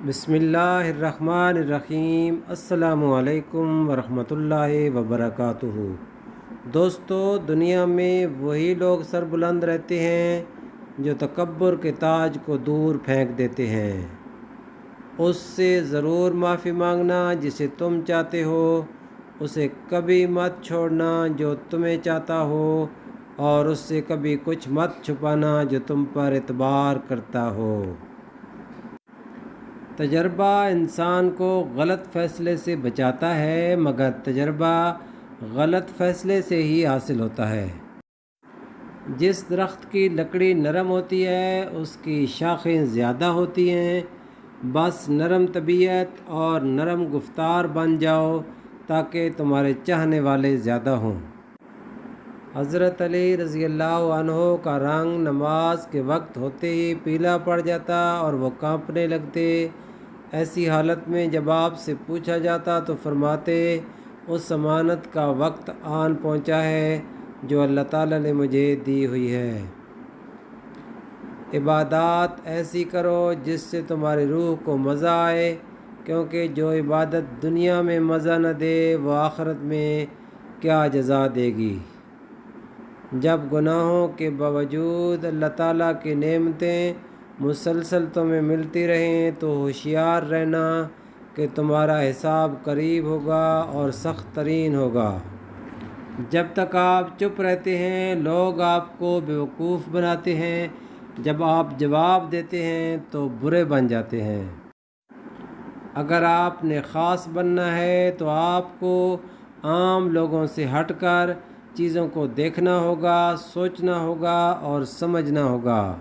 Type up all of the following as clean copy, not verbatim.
بسم اللہ الرحمن الرحیم۔ السلام علیکم ورحمۃ اللہ وبرکاتہ۔ دوستو، دنیا میں وہی لوگ سر بلند رہتے ہیں جو تکبر کے تاج کو دور پھینک دیتے ہیں۔ اس سے ضرور معافی مانگنا جسے تم چاہتے ہو، اسے کبھی مت چھوڑنا جو تمہیں چاہتا ہو، اور اس سے کبھی کچھ مت چھپانا جو تم پر اعتبار کرتا ہو۔ تجربہ انسان کو غلط فیصلے سے بچاتا ہے، مگر تجربہ غلط فیصلے سے ہی حاصل ہوتا ہے۔ جس درخت کی لکڑی نرم ہوتی ہے اس کی شاخیں زیادہ ہوتی ہیں۔ بس نرم طبیعت اور نرم گفتار بن جاؤ تاکہ تمہارے چاہنے والے زیادہ ہوں۔ حضرت علی رضی اللہ عنہ کا رنگ نماز کے وقت ہوتے ہی پیلا پڑ جاتا اور وہ کانپنے لگتے۔ ایسی حالت میں جب آپ سے پوچھا جاتا تو فرماتے، اس امانت کا وقت آن پہنچا ہے جو اللہ تعالیٰ نے مجھے دی ہوئی ہے۔ عبادات ایسی کرو جس سے تمہاری روح کو مزہ آئے، کیونکہ جو عبادت دنیا میں مزہ نہ دے وہ آخرت میں کیا جزا دے گی۔ جب گناہوں کے باوجود اللہ تعالیٰ کی نعمتیں مسلسل تمہیں ملتی رہیں تو ہوشیار رہنا کہ تمہارا حساب قریب ہوگا اور سخت ترین ہوگا۔ جب تک آپ چپ رہتے ہیں لوگ آپ کو بیوقوف بناتے ہیں، جب آپ جواب دیتے ہیں تو برے بن جاتے ہیں۔ اگر آپ نے خاص بننا ہے تو آپ کو عام لوگوں سے ہٹ کر چیزوں کو دیکھنا ہوگا، سوچنا ہوگا اور سمجھنا ہوگا۔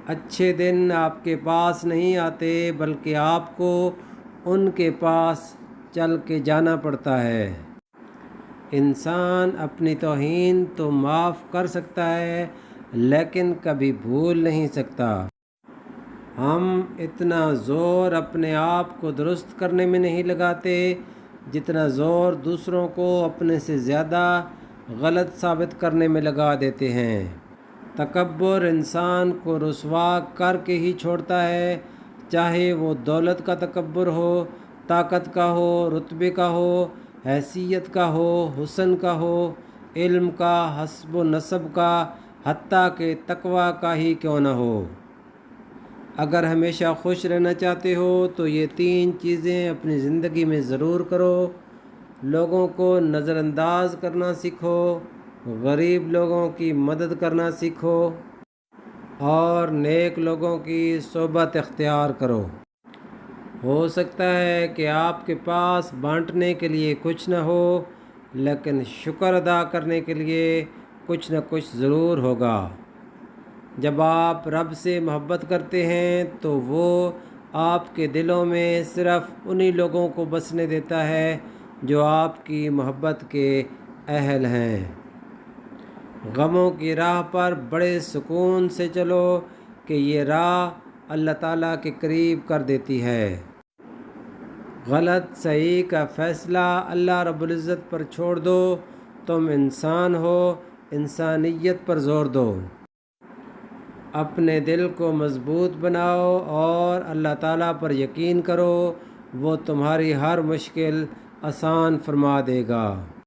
اچھے دن آپ کے پاس نہیں آتے بلکہ آپ کو ان کے پاس چل کے جانا پڑتا ہے۔ انسان اپنی توہین تو معاف کر سکتا ہے لیکن کبھی بھول نہیں سکتا۔ ہم اتنا زور اپنے آپ کو درست کرنے میں نہیں لگاتے جتنا زور دوسروں کو اپنے سے زیادہ غلط ثابت کرنے میں لگا دیتے ہیں۔ تکبر انسان کو رسوا کر کے ہی چھوڑتا ہے، چاہے وہ دولت کا تکبر ہو، طاقت کا ہو، رتبے کا ہو، حیثیت کا ہو، حسن کا ہو، علم کا، حسب و نسب کا، حتیٰ کہ تقوی کا ہی کیوں نہ ہو۔ اگر ہمیشہ خوش رہنا چاہتے ہو تو یہ 3 چیزیں اپنی زندگی میں ضرور کرو۔ لوگوں کو نظر انداز کرنا سیکھو، غریب لوگوں کی مدد کرنا سیکھو، اور نیک لوگوں کی صحبت اختیار کرو۔ ہو سکتا ہے کہ آپ کے پاس بانٹنے کے لیے کچھ نہ ہو، لیکن شکر ادا کرنے کے لیے کچھ نہ کچھ ضرور ہوگا۔ جب آپ رب سے محبت کرتے ہیں تو وہ آپ کے دلوں میں صرف انہی لوگوں کو بسنے دیتا ہے جو آپ کی محبت کے اہل ہیں۔ غموں کی راہ پر بڑے سکون سے چلو کہ یہ راہ اللہ تعالیٰ کے قریب کر دیتی ہے۔ غلط صحیح کا فیصلہ اللہ رب العزت پر چھوڑ دو۔ تم انسان ہو، انسانیت پر زور دو۔ اپنے دل کو مضبوط بناؤ اور اللہ تعالیٰ پر یقین کرو، وہ تمہاری ہر مشکل آسان فرما دے گا۔